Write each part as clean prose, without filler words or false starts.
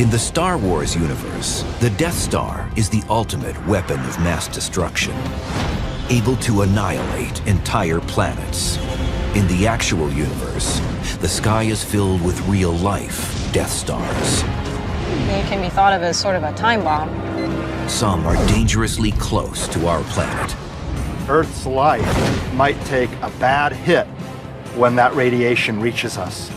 In the Star Wars universe, the Death Star is the ultimate weapon of mass destruction, able to annihilate entire planets. In the actual universe, the sky is filled with real-life Death Stars. It can be thought of as sort of a time bomb. Some are dangerously close to our planet. Earth's life might take a bad hit when that radiation reaches us.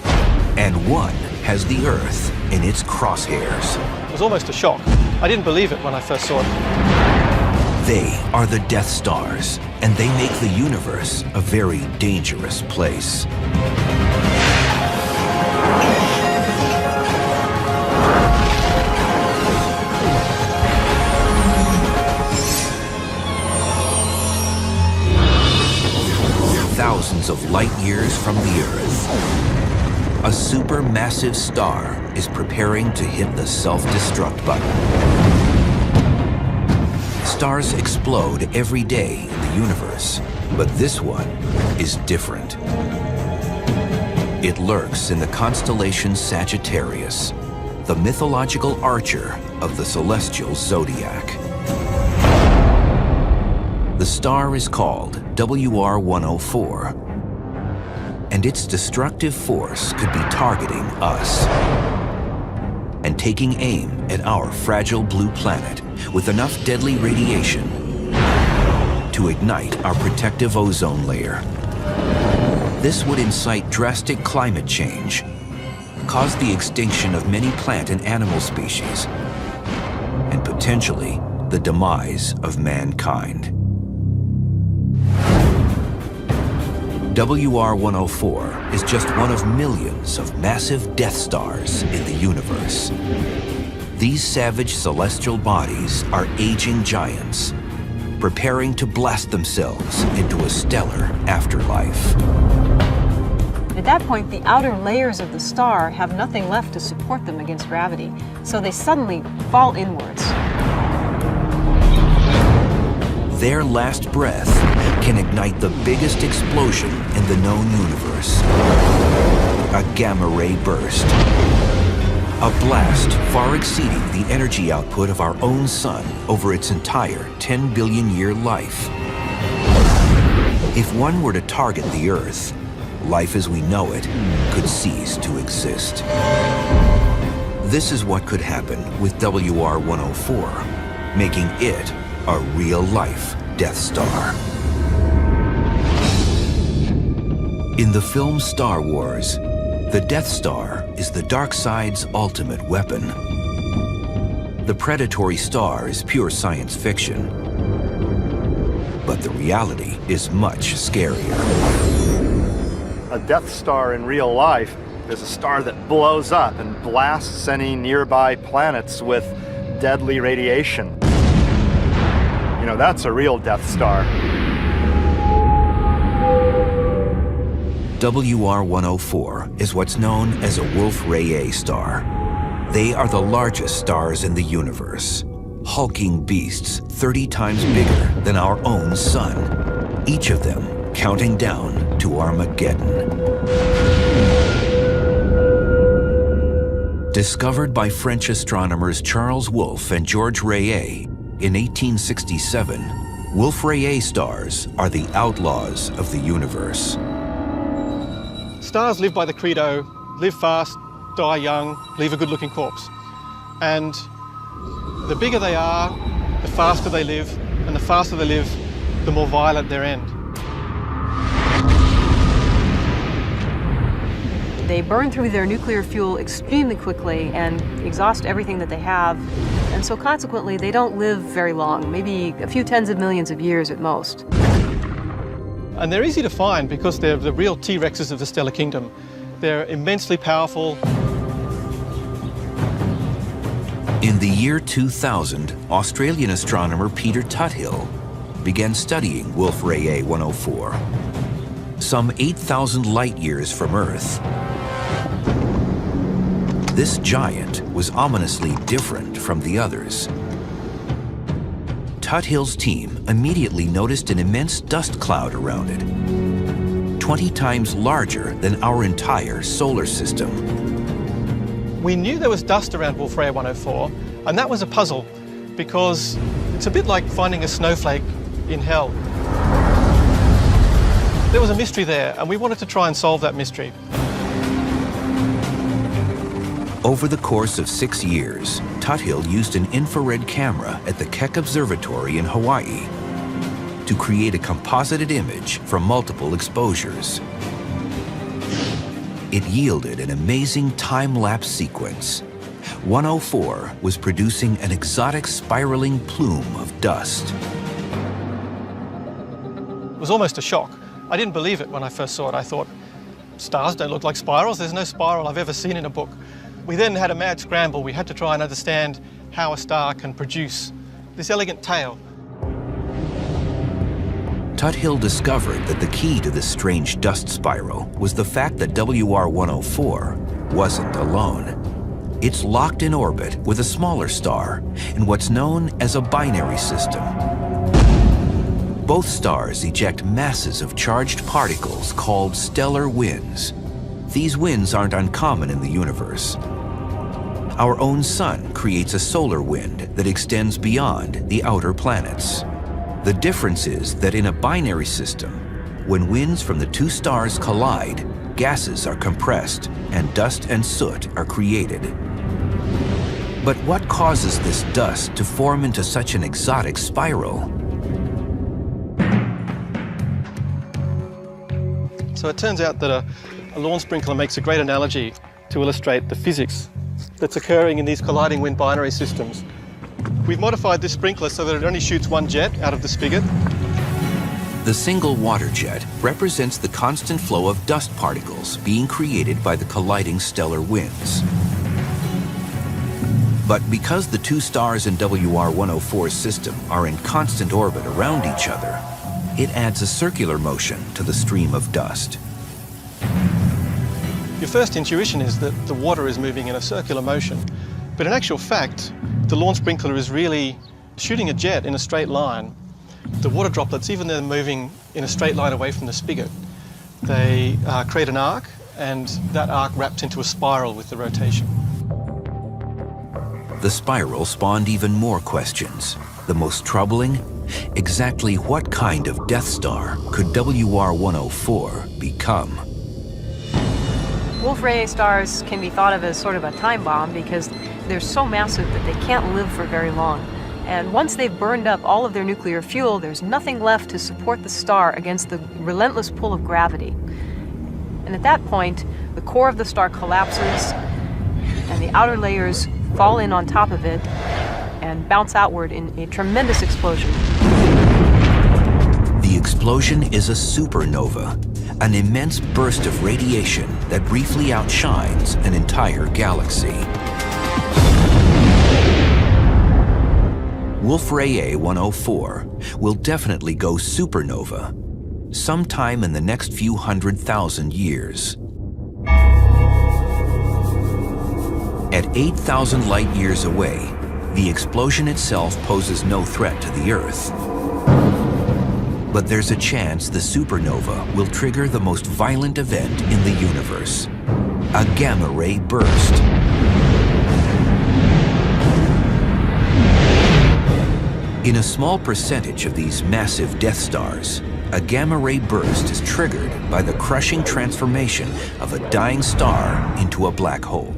And one has the Earth in its crosshairs. It was almost a shock. I didn't believe it when I first saw it. They are the Death Stars, and they make the universe a very dangerous place. Thousands of light years from the Earth, a supermassive star is preparing to hit the self-destruct button. Stars explode every day in the universe, but this one is different. It lurks in the constellation Sagittarius, the mythological archer of the celestial zodiac. The star is called WR-104, and its destructive force could be targeting us and taking aim at our fragile blue planet with enough deadly radiation to ignite our protective ozone layer. This would incite drastic climate change, cause the extinction of many plant and animal species, and potentially the demise of mankind. WR-104 is just one of millions of massive Death Stars in the universe. These savage celestial bodies are aging giants, preparing to blast themselves into a stellar afterlife. At that point, the outer layers of the star have nothing left to support them against gravity, so they suddenly fall inwards. Their last breath can ignite the biggest explosion in the known universe. A gamma-ray burst. A blast far exceeding the energy output of our own sun over its entire 10 billion year life. If one were to target the Earth, life as we know it could cease to exist. This is what could happen with WR-104, making it a real-life Death Star. In the film Star Wars, the Death Star is the dark side's ultimate weapon. The predatory star is pure science fiction, but the reality is much scarier. A Death Star in real life is a star that blows up and blasts any nearby planets with deadly radiation. You know, that's a real Death Star. WR-104 is what's known as a Wolf-Rayet star. They are the largest stars in the universe, hulking beasts 30 times bigger than our own sun, each of them counting down to Armageddon. Discovered by French astronomers Charles Wolf and Georges Rayet in 1867, Wolf-Rayet stars are the outlaws of the universe. Stars live by the credo, live fast, die young, leave a good-looking corpse. And the bigger they are, the faster they live, and the faster they live, the more violent their end. They burn through their nuclear fuel extremely quickly and exhaust everything that they have. And so consequently, they don't live very long, maybe a few tens of millions of years at most. And they're easy to find because they're the real T-Rexes of the stellar kingdom. They're immensely powerful. In the year 2000, Australian astronomer Peter Tuthill began studying Wolf-Rayet 104, some 8,000 light years from Earth. This giant was ominously different from the others. Tuthill's team immediately noticed an immense dust cloud around it, 20 times larger than our entire solar system. We knew there was dust around Wolf-Rayet 104, and that was a puzzle because it's a bit like finding a snowflake in hell. There was a mystery there, and we wanted to try and solve that mystery. Over the course of 6 years, Tuthill used an infrared camera at the Keck Observatory in Hawaii to create a composited image from multiple exposures. It yielded an amazing time-lapse sequence. 104 was producing an exotic spiraling plume of dust. It was almost a shock. I didn't believe it when I first saw it. I thought, stars don't look like spirals. There's no spiral I've ever seen in a book. We then had a mad scramble. We had to try and understand how a star can produce this elegant tail. Tuthill discovered that the key to this strange dust spiral was the fact that WR-104 wasn't alone. It's locked in orbit with a smaller star in what's known as a binary system. Both stars eject masses of charged particles called stellar winds. These winds aren't uncommon in the universe. Our own sun creates a solar wind that extends beyond the outer planets. The difference is that in a binary system, when winds from the two stars collide, gases are compressed and dust and soot are created. But what causes this dust to form into such an exotic spiral? So it turns out that a lawn sprinkler makes a great analogy to illustrate the physics that's occurring in these colliding wind binary systems. We've modified this sprinkler so that it only shoots one jet out of the spigot. The single water jet represents the constant flow of dust particles being created by the colliding stellar winds. But because the two stars in WR-104's system are in constant orbit around each other, it adds a circular motion to the stream of dust. Your first intuition is that the water is moving in a circular motion, but in actual fact, the lawn sprinkler is really shooting a jet in a straight line. The water droplets, even though they're moving in a straight line away from the spigot, they create an arc, and that arc wraps into a spiral with the rotation. The spiral spawned even more questions. The most troubling, exactly what kind of Death Star could WR-104 become? Wolf-Rayet stars can be thought of as sort of a time bomb because they're so massive that they can't live for very long. And once they've burned up all of their nuclear fuel, there's nothing left to support the star against the relentless pull of gravity. And at that point, the core of the star collapses and the outer layers fall in on top of it and bounce outward in a tremendous explosion. The explosion is a supernova, an immense burst of radiation that briefly outshines an entire galaxy. Wolf-Rayet 104 will definitely go supernova sometime in the next few 100,000 years. At 8,000 light years away, the explosion itself poses no threat to the Earth. But there's a chance the supernova will trigger the most violent event in the universe, a gamma-ray burst. In a small percentage of these massive Death Stars, a gamma-ray burst is triggered by the crushing transformation of a dying star into a black hole.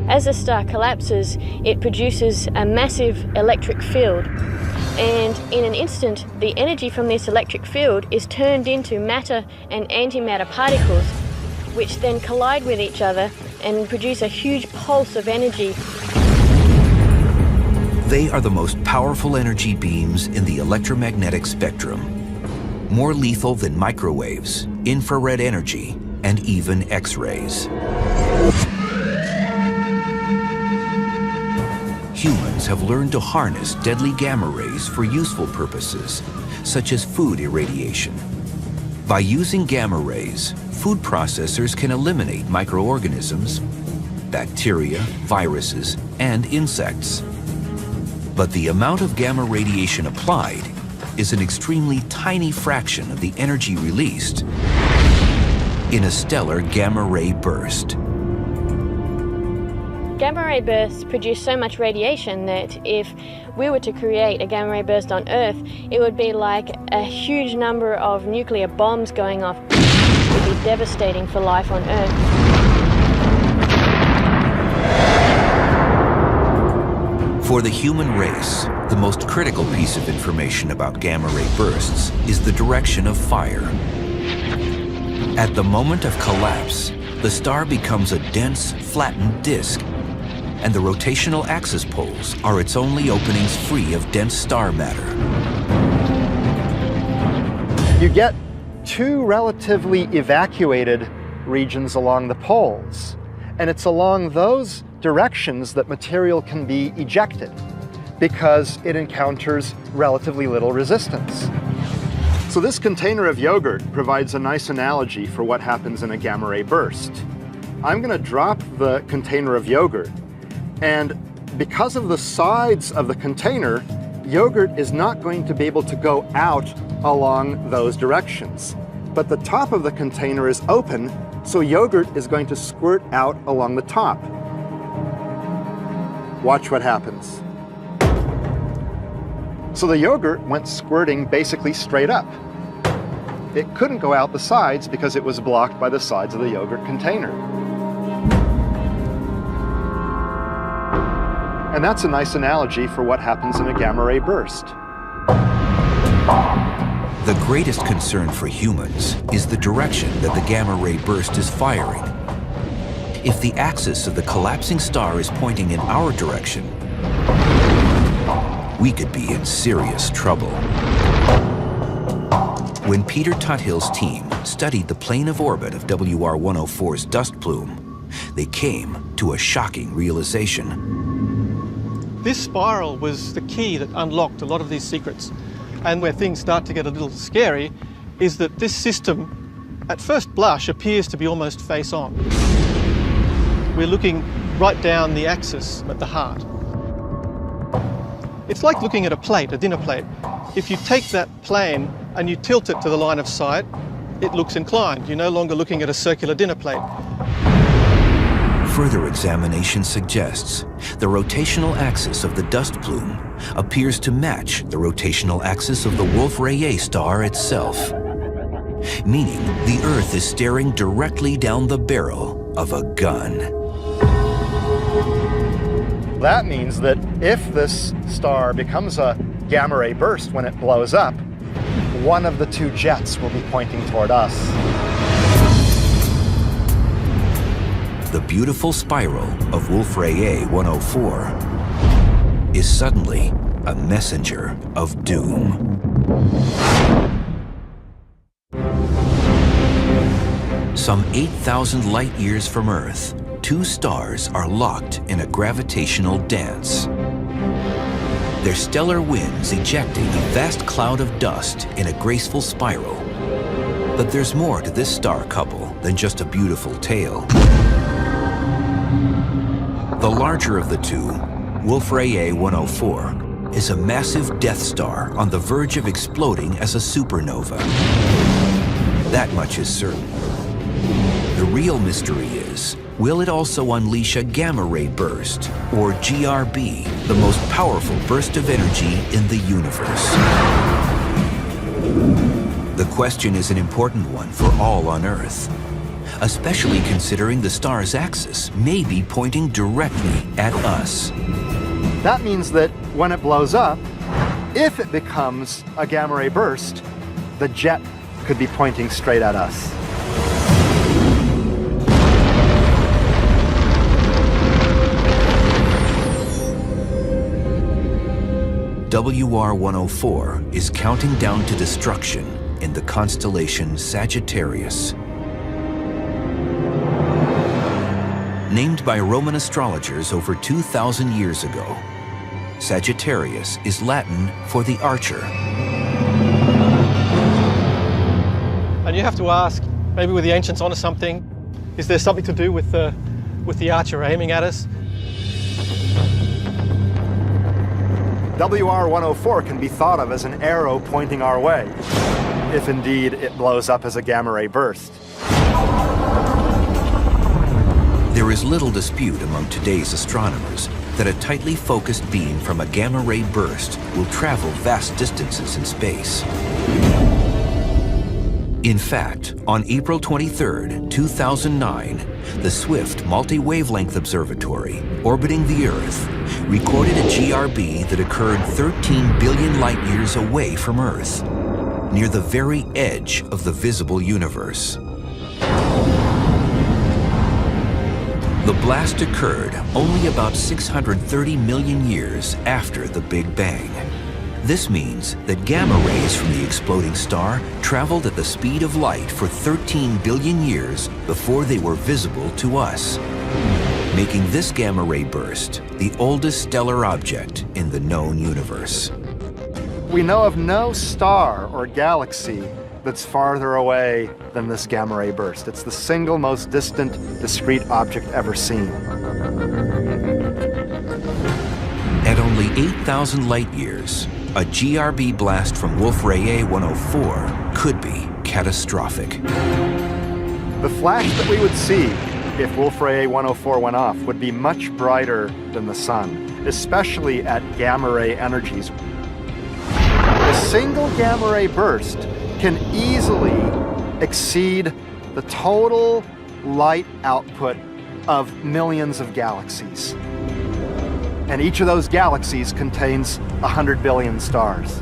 As a star collapses, it produces a massive electric field. And in an instant, the energy from this electric field is turned into matter and antimatter particles, which then collide with each other and produce a huge pulse of energy. They are the most powerful energy beams in the electromagnetic spectrum, more lethal than microwaves, infrared energy, and even X-rays. Humans have learned to harness deadly gamma rays for useful purposes, such as food irradiation. By using gamma rays, food processors can eliminate microorganisms, bacteria, viruses, and insects. But the amount of gamma radiation applied is an extremely tiny fraction of the energy released in a stellar gamma ray burst. Gamma ray bursts produce so much radiation that if we were to create a gamma ray burst on Earth, it would be like a huge number of nuclear bombs going off. It would be devastating for life on Earth. For the human race, the most critical piece of information about gamma ray bursts is the direction of fire. At the moment of collapse, the star becomes a dense, flattened disk, and the rotational axis poles are its only openings free of dense star matter. You get two relatively evacuated regions along the poles, and it's along those directions that material can be ejected because it encounters relatively little resistance. So this container of yogurt provides a nice analogy for what happens in a gamma ray burst. I'm going to drop the container of yogurt, and because of the sides of the container, yogurt is not going to be able to go out along those directions. But the top of the container is open, so yogurt is going to squirt out along the top. Watch what happens. So the yogurt went squirting basically straight up. It couldn't go out the sides because it was blocked by the sides of the yogurt container. And that's a nice analogy for what happens in a gamma ray burst. The greatest concern for humans is the direction that the gamma ray burst is firing. If the axis of the collapsing star is pointing in our direction, we could be in serious trouble. When Peter Tuthill's team studied the plane of orbit of WR-104's dust plume, they came to a shocking realization. This spiral was the key that unlocked a lot of these secrets. And where things start to get a little scary is that this system, at first blush, appears to be almost face-on. We're looking right down the axis at the heart. It's like looking at a plate, a dinner plate. If you take that plane and you tilt it to the line of sight, it looks inclined. You're no longer looking at a circular dinner plate. Further examination suggests the rotational axis of the dust plume appears to match the rotational axis of the Wolf-Rayet star itself, meaning the Earth is staring directly down the barrel of a gun. That means that if this star becomes a gamma ray burst when it blows up, one of the two jets will be pointing toward us. The beautiful spiral of Wolf-Rayet 104 is suddenly a messenger of doom. Some 8,000 light years from Earth, two stars are locked in a gravitational dance. Their stellar winds ejecting a vast cloud of dust in a graceful spiral. But there's more to this star couple than just a beautiful tale. The larger of the two, Wolf-Rayet 104, is a massive Death Star on the verge of exploding as a supernova. That much is certain. The real mystery is, will it also unleash a gamma ray burst, or GRB, the most powerful burst of energy in the universe? The question is an important one for all on Earth, especially considering the star's axis may be pointing directly at us. That means that when it blows up, if it becomes a gamma ray burst, the jet could be pointing straight at us. WR-104 is counting down to destruction in the constellation Sagittarius. Named by Roman astrologers over 2,000 years ago, Sagittarius is Latin for the archer. And you have to ask, maybe were the ancients onto something? Is there something to do with the archer aiming at us? WR-104 can be thought of as an arrow pointing our way, if indeed it blows up as a gamma ray burst. There is little dispute among today's astronomers that a tightly focused beam from a gamma-ray burst will travel vast distances in space. In fact, on April 23, 2009, the Swift Multi-Wavelength Observatory, orbiting the Earth, recorded a GRB that occurred 13 billion light-years away from Earth, near the very edge of the visible universe. The blast occurred only about 630 million years after the Big Bang. This means that gamma rays from the exploding star traveled at the speed of light for 13 billion years before they were visible to us, making this gamma ray burst the oldest stellar object in the known universe. We know of no star or galaxy that's farther away than this gamma ray burst. It's the single most distant discrete object ever seen. At only 8,000 light years, a GRB blast from Wolf-Rayet 104 could be catastrophic. The flash that we would see if Wolf-Rayet 104 went off would be much brighter than the sun, especially at gamma ray energies. A single gamma ray burst can easily exceed the total light output of millions of galaxies. And each of those galaxies contains 100 billion stars.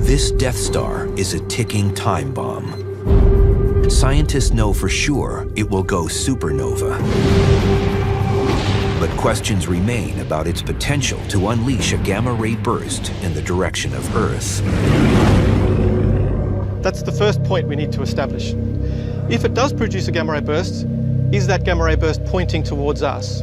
This Death Star is a ticking time bomb. Scientists know for sure it will go supernova. But questions remain about its potential to unleash a gamma-ray burst in the direction of Earth. That's the first point we need to establish. If it does produce a gamma ray burst, is that gamma ray burst pointing towards us?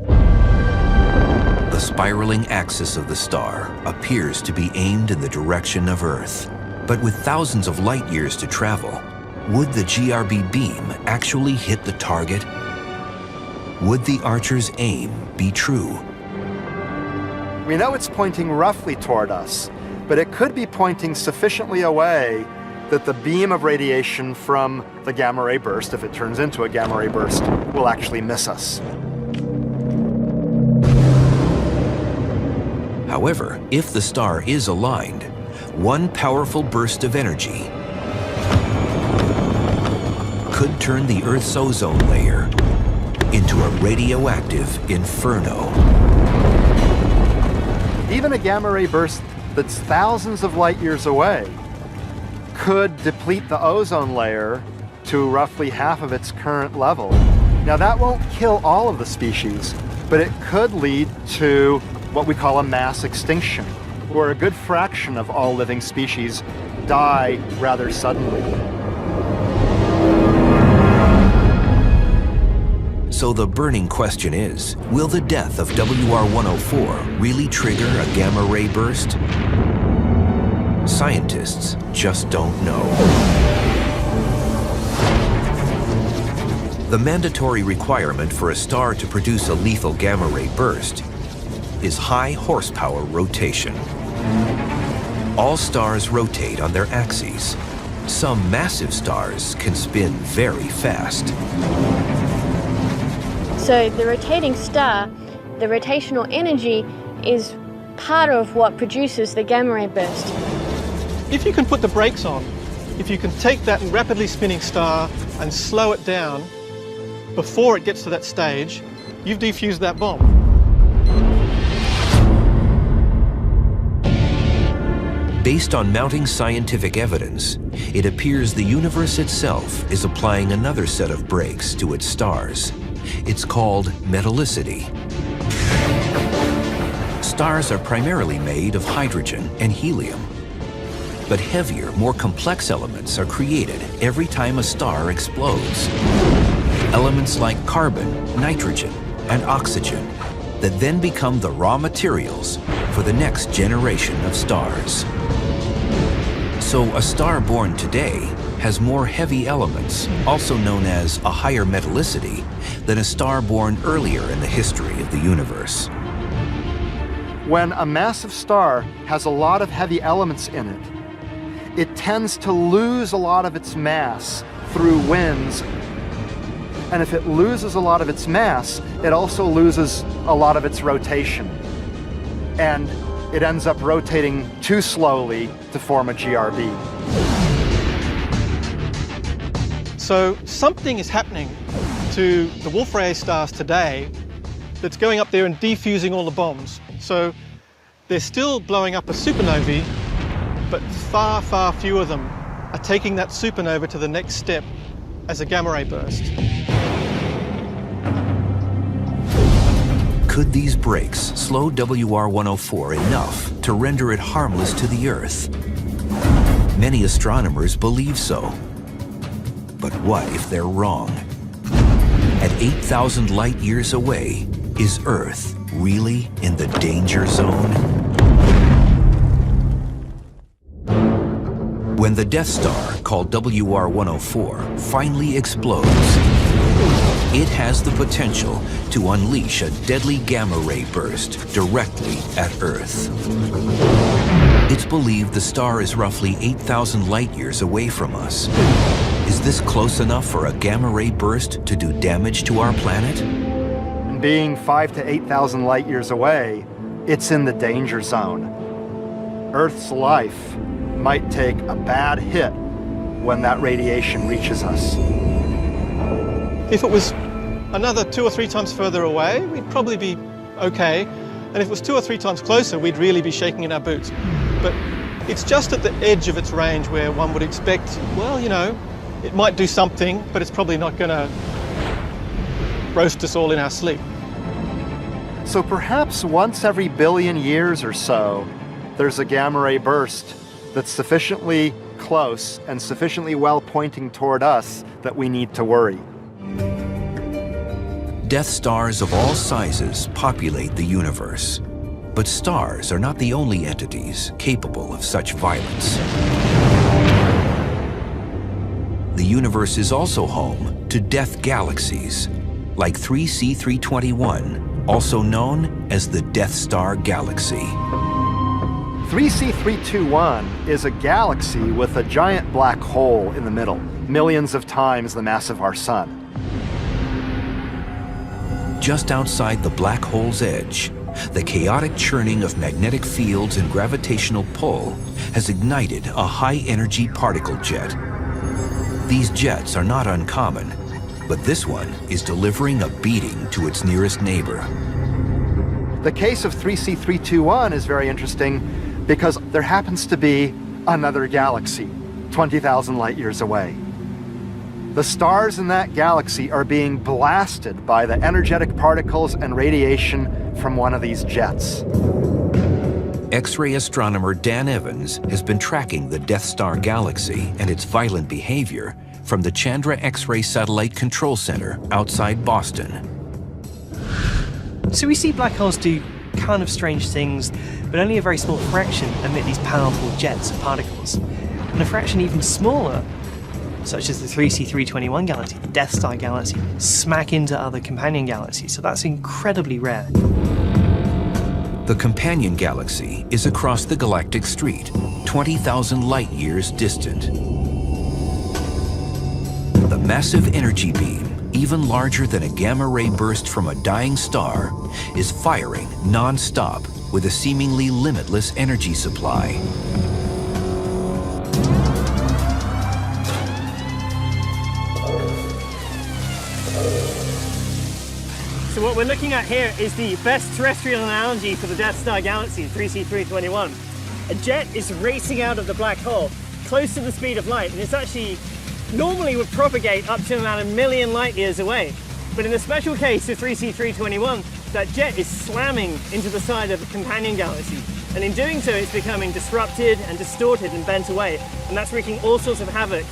The spiraling axis of the star appears to be aimed in the direction of Earth. But with thousands of light years to travel, would the GRB beam actually hit the target? Would the Archer's aim be true? We know it's pointing roughly toward us, but it could be pointing sufficiently away that the beam of radiation from the gamma ray burst, if it turns into a gamma ray burst, will actually miss us. However, if the star is aligned, one powerful burst of energy could turn the Earth's ozone layer into a radioactive inferno. Even a gamma ray burst that's thousands of light years away could deplete the ozone layer to roughly half of its current level. Now that won't kill all of the species, but it could lead to what we call a mass extinction, where a good fraction of all living species die rather suddenly. So the burning question is, will the death of WR-104 really trigger a gamma-ray burst? Scientists just don't know. The mandatory requirement for a star to produce a lethal gamma-ray burst is high horsepower rotation. All stars rotate on their axes. Some massive stars can spin very fast. So the rotating star, the rotational energy is part of what produces the gamma ray burst. If you can put the brakes on, if you can take that rapidly spinning star and slow it down before it gets to that stage, you've defused that bomb. Based on mounting scientific evidence, it appears the universe itself is applying another set of brakes to its stars. It's called metallicity. Stars are primarily made of hydrogen and helium. But heavier, more complex elements are created every time a star explodes. Elements like carbon, nitrogen, and oxygen that then become the raw materials for the next generation of stars. So a star born today has more heavy elements, also known as a higher metallicity, than a star born earlier in the history of the universe. When a massive star has a lot of heavy elements in it, it tends to lose a lot of its mass through winds. And if it loses a lot of its mass, it also loses a lot of its rotation. And it ends up rotating too slowly to form a GRB. So something is happening to the Wolf-Rayet stars today that's going up there and defusing all the bombs. So they're still blowing up as supernovae, but far, far fewer of them are taking that supernova to the next step as a gamma ray burst. Could these breaks slow WR-104 enough to render it harmless to the Earth? Many astronomers believe so. But what if they're wrong? At 8,000 light years away, is Earth really in the danger zone? When the Death Star, called WR-104, finally explodes, it has the potential to unleash a deadly gamma ray burst directly at Earth. It's believed the star is roughly 8,000 light years away from us. Is this close enough for a gamma ray burst to do damage to our planet? And being 5,000 to 8,000 light years away, it's in the danger zone. Earth's life might take a bad hit when that radiation reaches us. If it was another 2 or 3 times further away, we'd probably be okay. And if it was 2 or 3 times closer, we'd really be shaking in our boots. But it's just at the edge of its range where one would expect, well, you know, it might do something, but it's probably not going to roast us all in our sleep. So perhaps once every billion years or so, there's a gamma ray burst that's sufficiently close and sufficiently well pointing toward us that we need to worry. Death stars of all sizes populate the universe. But stars are not the only entities capable of such violence. The universe is also home to death galaxies, like 3C321, also known as the Death Star Galaxy. 3C321 is a galaxy with a giant black hole in the middle, millions of times the mass of our sun. Just outside the black hole's edge, the chaotic churning of magnetic fields and gravitational pull has ignited a high-energy particle jet. These jets are not uncommon, but this one is delivering a beating to its nearest neighbor. The case of 3C321 is very interesting because there happens to be another galaxy 20,000 light years away. The stars in that galaxy are being blasted by the energetic particles and radiation from one of these jets. X-ray astronomer Dan Evans has been tracking the Death Star Galaxy and its violent behavior from the Chandra X-ray Satellite Control Center outside Boston. So we see black holes do kind of strange things, but only a very small fraction emit these powerful jets of particles. And a fraction even smaller, such as the 3C321 galaxy, the Death Star galaxy, smack into other companion galaxies. So that's incredibly rare. The companion galaxy is across the galactic street, 20,000 light years distant. The massive energy beam, even larger than a gamma ray burst from a dying star, is firing non-stop with a seemingly limitless energy supply. So what we're looking at here is the best terrestrial analogy for the Death Star galaxy, 3C321. A jet is racing out of the black hole, close to the speed of light, and it's actually normally would propagate up to about 1 million light years away. But in the special case of 3C321, that jet is slamming into the side of a companion galaxy. And in doing so, it's becoming disrupted and distorted and bent away. And that's wreaking all sorts of havoc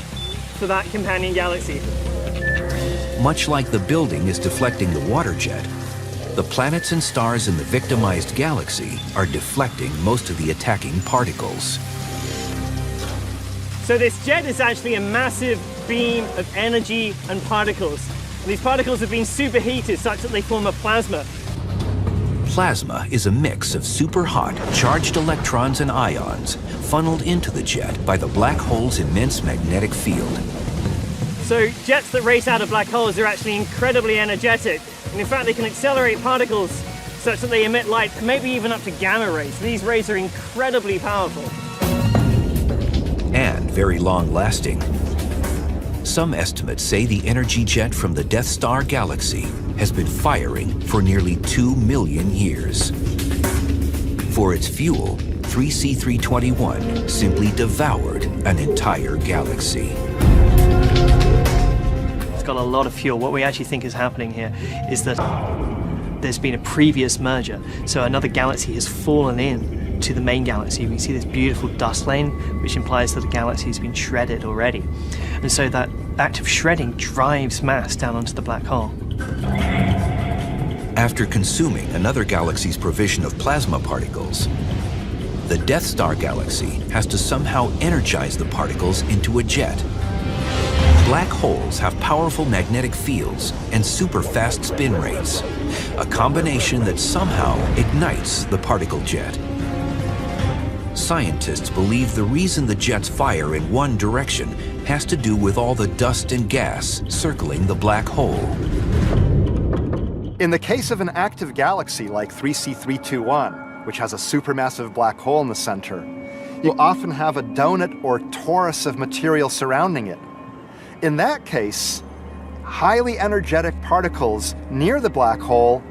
for that companion galaxy. Much like the building is deflecting the water jet, the planets and stars in the victimized galaxy are deflecting most of the attacking particles. So this jet is actually a massive beam of energy and particles. And these particles have been superheated such that they form a plasma. Plasma is a mix of super hot, charged electrons and ions funneled into the jet by the black hole's immense magnetic field. So jets that race out of black holes are actually incredibly energetic, and in fact they can accelerate particles such that they emit light, maybe even up to gamma rays. These rays are incredibly powerful. And very long-lasting. Some estimates say the energy jet from the Death Star galaxy has been firing for nearly 2 million years. For its fuel, 3C321 simply devoured an entire galaxy. It's got a lot of fuel. What we actually think is happening here is that there's been a previous merger, so another galaxy has fallen in to the main galaxy. You can see this beautiful dust lane, which implies that the galaxy has been shredded already. And so that act of shredding drives mass down onto the black hole. After consuming another galaxy's provision of plasma particles, the Death Star galaxy has to somehow energize the particles into a jet. Black holes have powerful magnetic fields and super fast spin rates, a combination that somehow ignites the particle jet. Scientists believe the reason the jets fire in one direction has to do with all the dust and gas circling the black hole. In the case of an active galaxy like 3C321, which has a supermassive black hole in the center, you'll often have a donut or torus of material surrounding it. In that case, highly energetic particles near the black hole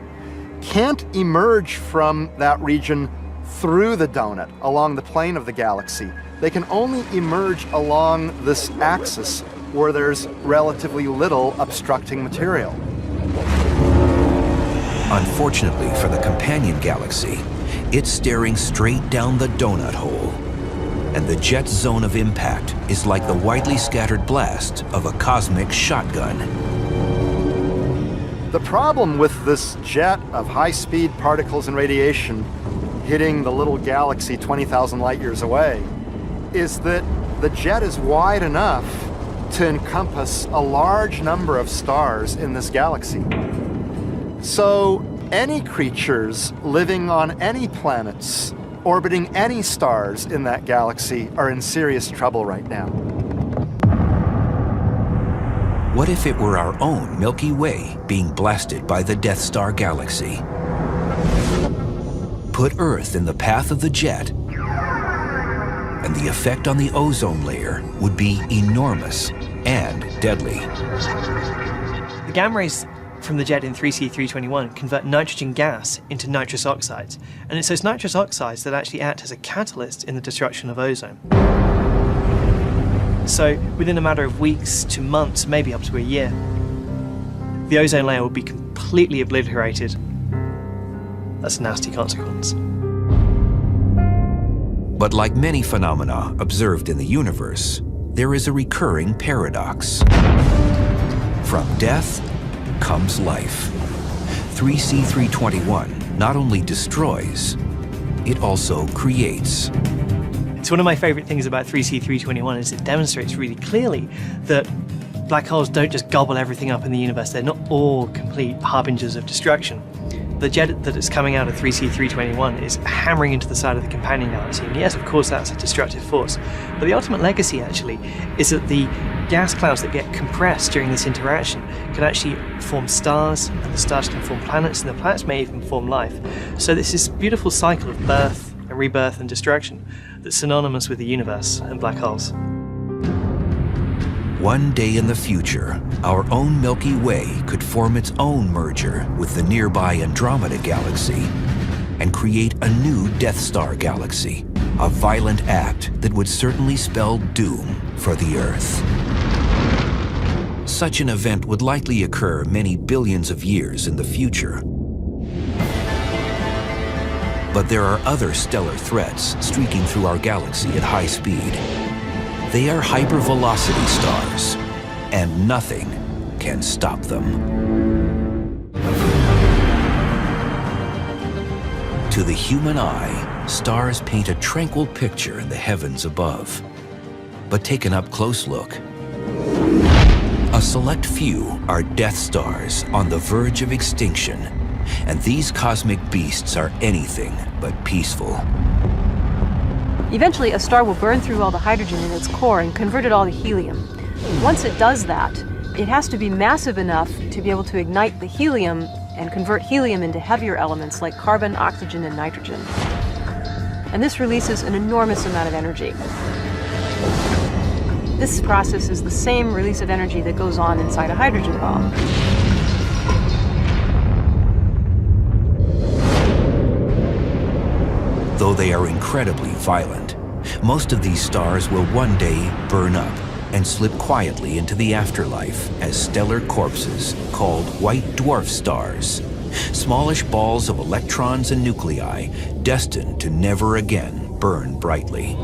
can't emerge from that region through the donut along the plane of the galaxy. They can only emerge along this axis where there's relatively little obstructing material. Unfortunately for the companion galaxy, it's staring straight down the donut hole, and the jet's zone of impact is like the widely scattered blast of a cosmic shotgun. The problem with this jet of high-speed particles and radiation hitting the little galaxy 20,000 light years away is that the jet is wide enough to encompass a large number of stars in this galaxy. So any creatures living on any planets, orbiting any stars in that galaxy are in serious trouble right now. What if it were our own Milky Way being blasted by the Death Star galaxy? Put Earth in the path of the jet, and the effect on the ozone layer would be enormous and deadly. The gamma rays from the jet in 3C321 convert nitrogen gas into nitrous oxides, and it's those nitrous oxides that actually act as a catalyst in the destruction of ozone. So within a matter of weeks to months, maybe up to a year, the ozone layer will be completely obliterated. That's a nasty consequence. But like many phenomena observed in the universe, there is a recurring paradox. From death comes life. 3C321 not only destroys, it also creates. It's one of my favorite things about 3C321 is it demonstrates really clearly that black holes don't just gobble everything up in the universe. They're not all complete harbingers of destruction. The jet that is coming out of 3C321 is hammering into the side of the companion galaxy, and yes, of course, that's a destructive force. But the ultimate legacy, actually, is that the gas clouds that get compressed during this interaction can actually form stars, and the stars can form planets, and the planets may even form life. So this is a beautiful cycle of birth and rebirth and destruction that's synonymous with the universe and black holes. One day in the future, our own Milky Way could form its own merger with the nearby Andromeda galaxy and create a new Death Star galaxy, a violent act that would certainly spell doom for the Earth. Such an event would likely occur many billions of years in the future. But there are other stellar threats streaking through our galaxy at high speed. They are hypervelocity stars, and nothing can stop them. To the human eye, stars paint a tranquil picture in the heavens above. But take an up-close look. A select few are Death Stars on the verge of extinction, and these cosmic beasts are anything but peaceful. Eventually, a star will burn through all the hydrogen in its core and convert it all to helium. Once it does that, it has to be massive enough to be able to ignite the helium and convert helium into heavier elements like carbon, oxygen, and nitrogen. And this releases an enormous amount of energy. This process is the same release of energy that goes on inside a hydrogen bomb. Though they are incredibly violent, most of these stars will one day burn up and slip quietly into the afterlife as stellar corpses called white dwarf stars, smallish balls of electrons and nuclei destined to never again burn brightly.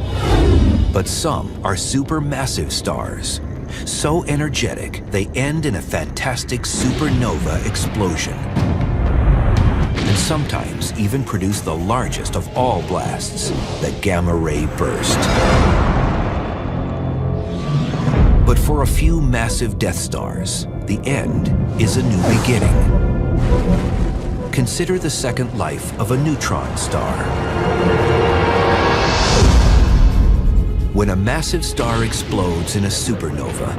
But some are supermassive stars, so energetic they end in a fantastic supernova explosion, and sometimes even produce the largest of all blasts, the gamma-ray burst. But for a few massive Death Stars, the end is a new beginning. Consider the second life of a neutron star. When a massive star explodes in a supernova,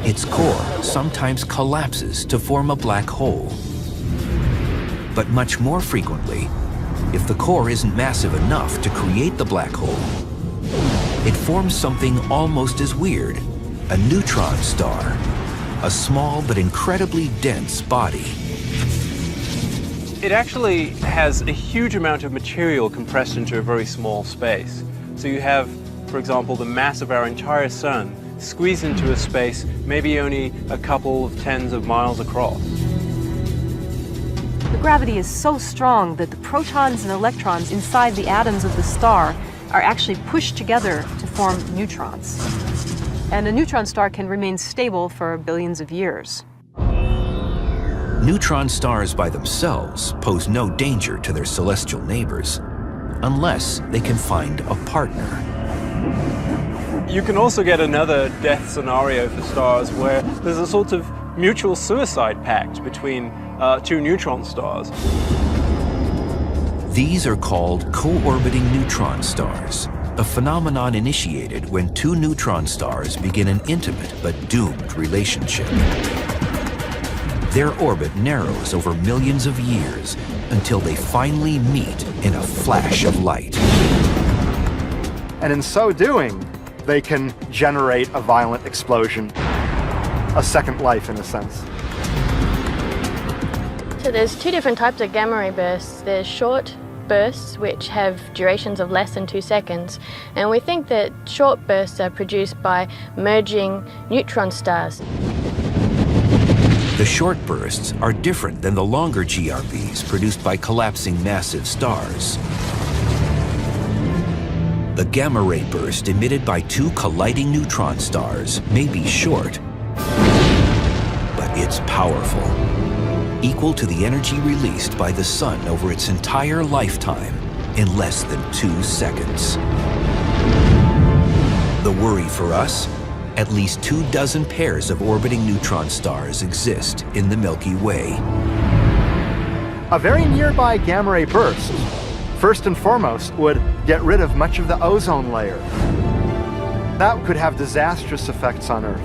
its core sometimes collapses to form a black hole. But much more frequently, if the core isn't massive enough to create the black hole, it forms something almost as weird, a neutron star, a small but incredibly dense body. It actually has a huge amount of material compressed into a very small space. So you have, for example, the mass of our entire sun squeezed into a space maybe only a couple of tens of miles across. The gravity is so strong that the protons and electrons inside the atoms of the star are actually pushed together to form neutrons. And a neutron star can remain stable for billions of years. Neutron stars by themselves pose no danger to their celestial neighbors, unless they can find a partner. You can also get another death scenario for stars where there's a sort of mutual suicide pact between two neutron stars. These are called co-orbiting neutron stars, a phenomenon initiated when two neutron stars begin an intimate but doomed relationship. Their orbit narrows over millions of years until they finally meet in a flash of light. And in so doing, they can generate a violent explosion, a second life in a sense. So there's two different types of gamma ray bursts. There's short bursts, which have durations of less than 2 seconds, and we think that short bursts are produced by merging neutron stars. The short bursts are different than the longer GRBs produced by collapsing massive stars. The gamma ray burst emitted by two colliding neutron stars may be short, but it's powerful, equal to the energy released by the sun over its entire lifetime in less than 2 seconds. The worry for us? At least 24 pairs of orbiting neutron stars exist in the Milky Way. A very nearby gamma ray burst, first and foremost, would get rid of much of the ozone layer. That could have disastrous effects on Earth.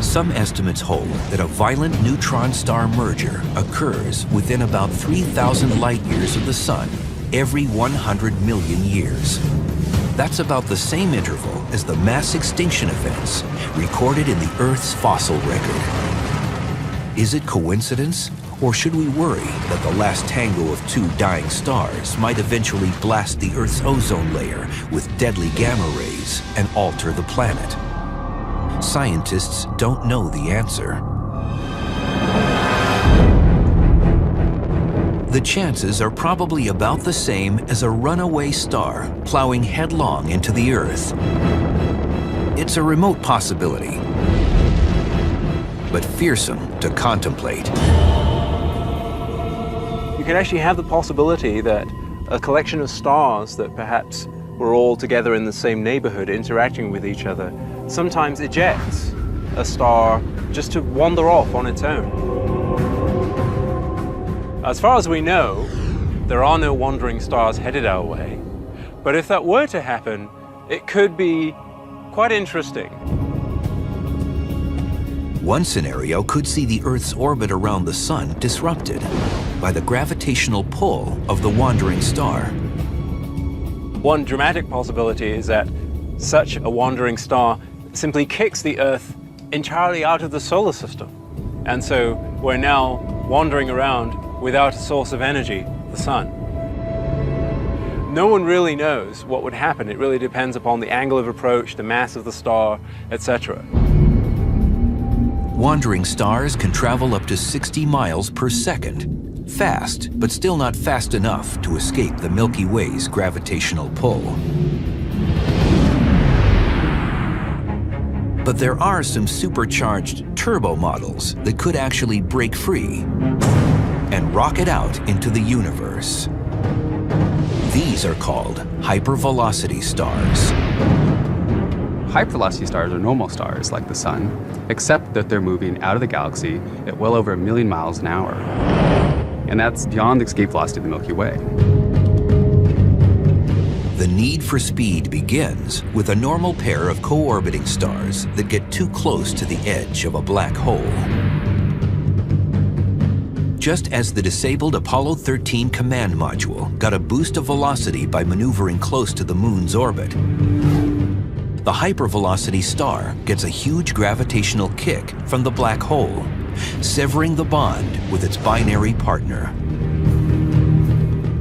Some estimates hold that a violent neutron-star merger occurs within about 3,000 light-years of the Sun every 100 million years. That's about the same interval as the mass extinction events recorded in the Earth's fossil record. Is it coincidence, or should we worry that the last tango of two dying stars might eventually blast the Earth's ozone layer with deadly gamma rays and alter the planet? Scientists don't know the answer. The chances are probably about the same as a runaway star plowing headlong into the Earth. It's a remote possibility, but fearsome to contemplate. You can actually have the possibility that a collection of stars that perhaps were all together in the same neighborhood interacting with each other sometimes ejects a star just to wander off on its own. As far as we know, there are no wandering stars headed our way, But if that were to happen, it could be quite interesting. One scenario could see the Earth's orbit around the Sun disrupted by the gravitational pull of the wandering star. One dramatic possibility is that such a wandering star simply kicks the Earth entirely out of the solar system. And so we're now wandering around without a source of energy, the Sun. No one really knows what would happen. It really depends upon the angle of approach, the mass of the star, etc. Wandering stars can travel up to 60 miles per second. Fast, but still not fast enough to escape the Milky Way's gravitational pull. But there are some supercharged turbo models that could actually break free and rocket out into the universe. These are called hypervelocity stars. Hypervelocity stars are normal stars like the Sun, except that they're moving out of the galaxy at well over 1 million miles an hour. And that's beyond the escape velocity of the Milky Way. The need for speed begins with a normal pair of co-orbiting stars that get too close to the edge of a black hole. Just as the disabled Apollo 13 command module got a boost of velocity by maneuvering close to the Moon's orbit, the hypervelocity star gets a huge gravitational kick from the black hole, severing the bond with its binary partner.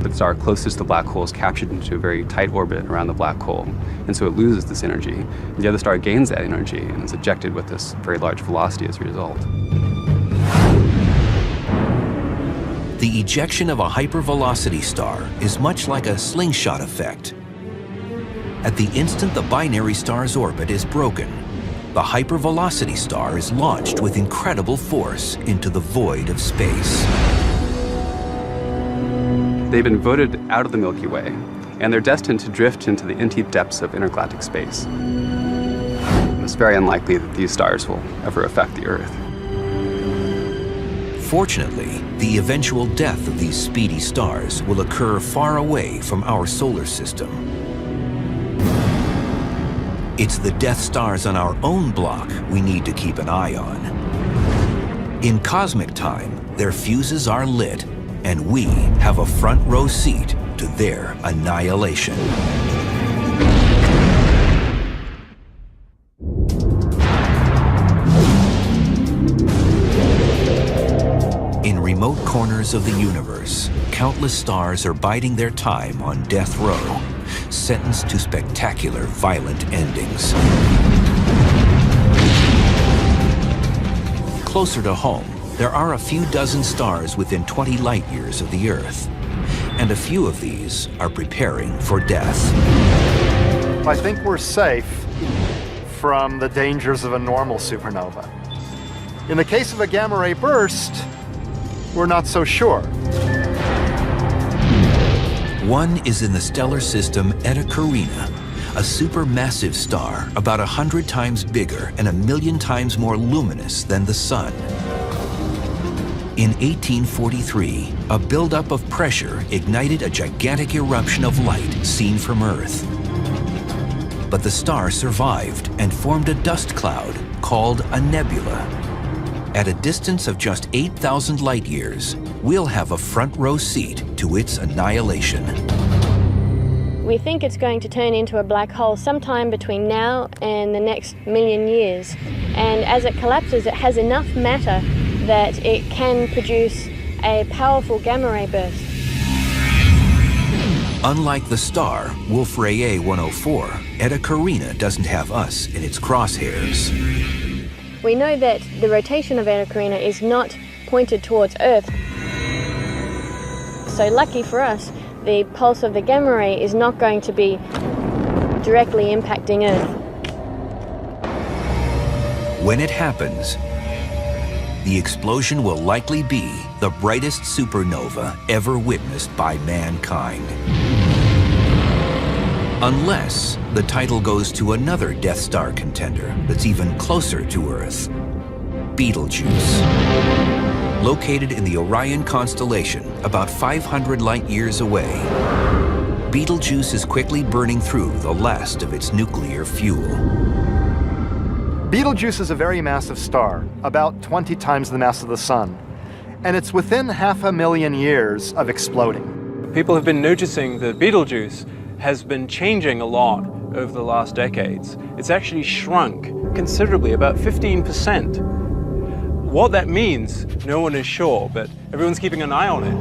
The star closest to the black hole is captured into a very tight orbit around the black hole, and so it loses this energy. And the other star gains that energy and is ejected with this very large velocity as a result. The ejection of a hypervelocity star is much like a slingshot effect. At the instant the binary star's orbit is broken, the hypervelocity star is launched with incredible force into the void of space. They've been voted out of the Milky Way, and they're destined to drift into the infinite depths of intergalactic space. It's very unlikely that these stars will ever affect the Earth. Fortunately, the eventual death of these speedy stars will occur far away from our solar system. It's the death stars on our own block we need to keep an eye on. In cosmic time, their fuses are lit, and we have a front row seat to their annihilation. In remote corners of the universe, countless stars are biding their time on death row, sentenced to spectacular, violent endings. Closer to home, there are a few dozen stars within 20 light years of the Earth, and a few of these are preparing for death. I think we're safe from the dangers of a normal supernova. In the case of a gamma ray burst, we're not so sure. One is in the stellar system Eta Carina, a supermassive star about 100 times bigger and 1,000,000 times more luminous than the Sun. In 1843, a buildup of pressure ignited a gigantic eruption of light seen from Earth. But the star survived and formed a dust cloud called a nebula. At a distance of just 8,000 light years, we'll have a front row seat to its annihilation. We think it's going to turn into a black hole sometime between now and the next 1,000,000 years. And as it collapses, it has enough matter that it can produce a powerful gamma ray burst. Unlike the star, Wolf-Rayet 104, Eta Carina doesn't have us in its crosshairs. We know that the rotation of Eta Carina is not pointed towards Earth. So lucky for us, the pulse of the gamma ray is not going to be directly impacting Earth. When it happens, the explosion will likely be the brightest supernova ever witnessed by mankind. Unless the title goes to another Death Star contender that's even closer to Earth, Betelgeuse. Located in the Orion constellation, about 500 light years away, Betelgeuse is quickly burning through the last of its nuclear fuel. Betelgeuse is a very massive star, about 20 times the mass of the Sun, and it's within 500,000 years of exploding. People have been noticing that Betelgeuse has been changing a lot over the last decades. It's actually shrunk considerably, about 15%. What that means, no one is sure, but everyone's keeping an eye on it.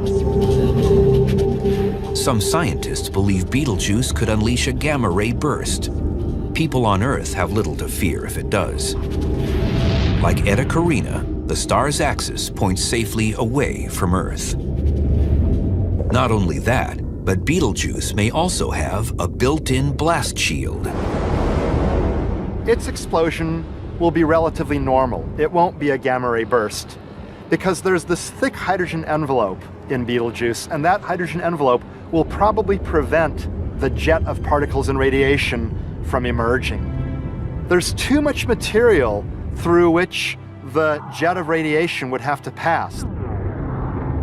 Some scientists believe Betelgeuse could unleash a gamma-ray burst. People on Earth have little to fear if it does. Like Eta Carina, the star's axis points safely away from Earth. Not only that, but Betelgeuse may also have a built-in blast shield. Its explosion will be relatively normal. It won't be a gamma-ray burst because there's this thick hydrogen envelope in Betelgeuse, and that hydrogen envelope will probably prevent the jet of particles and radiation from emerging. There's too much material through which the jet of radiation would have to pass.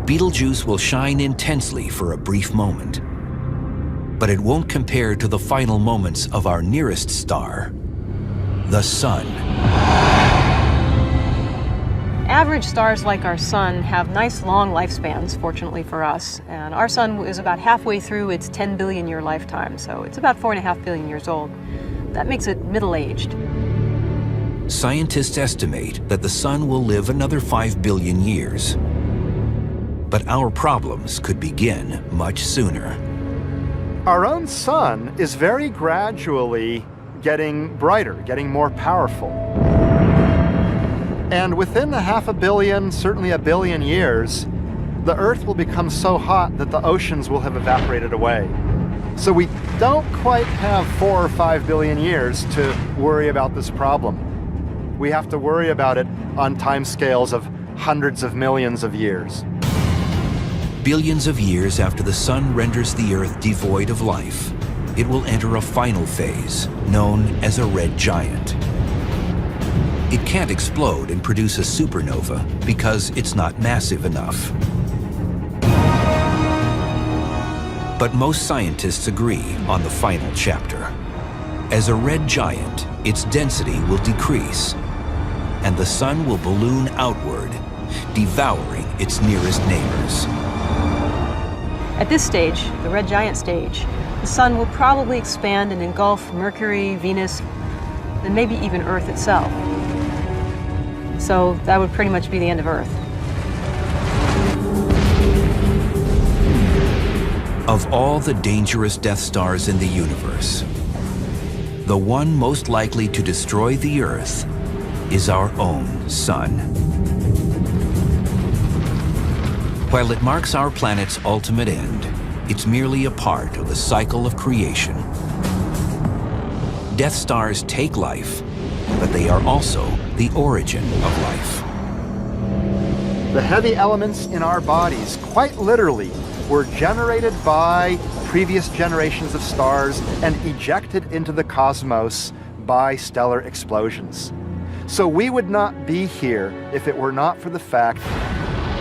Betelgeuse will shine intensely for a brief moment, but it won't compare to the final moments of our nearest star, the Sun. Average stars like our Sun have nice long lifespans, fortunately for us, and our Sun is about halfway through its 10 billion year lifetime, so it's about 4.5 billion years old. That makes it middle-aged. Scientists estimate that the Sun will live another 5 billion years. But our problems could begin much sooner. Our own Sun is very gradually getting brighter, getting more powerful. And within 500 million, certainly 1 billion years, the Earth will become so hot that the oceans will have evaporated away. So we don't quite have 4 or 5 billion years to worry about this problem. We have to worry about it on timescales of hundreds of millions of years. Billions of years after the Sun renders the Earth devoid of life, it will enter a final phase known as a red giant. It can't explode and produce a supernova because it's not massive enough. But most scientists agree on the final chapter. As a red giant, its density will decrease, and the Sun will balloon outward, devouring its nearest neighbors. At this stage, the red giant stage, the Sun will probably expand and engulf Mercury, Venus, and maybe even Earth itself. So that would pretty much be the end of Earth. Of all the dangerous Death Stars in the universe, the one most likely to destroy the Earth is our own Sun. While it marks our planet's ultimate end, it's merely a part of the cycle of creation. Death Stars take life, but they are also the origin of life. The heavy elements in our bodies, quite literally, were generated by previous generations of stars and ejected into the cosmos by stellar explosions. So we would not be here if it were not for the fact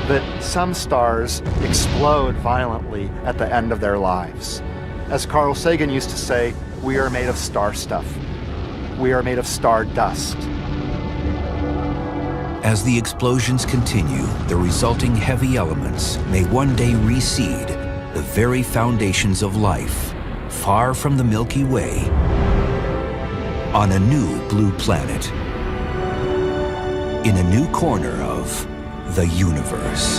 that some stars explode violently at the end of their lives. As Carl Sagan used to say, we are made of star stuff. We are made of star dust. As the explosions continue, the resulting heavy elements may one day reseed the very foundations of life, far from the Milky Way, on a new blue planet, in a new corner of the universe.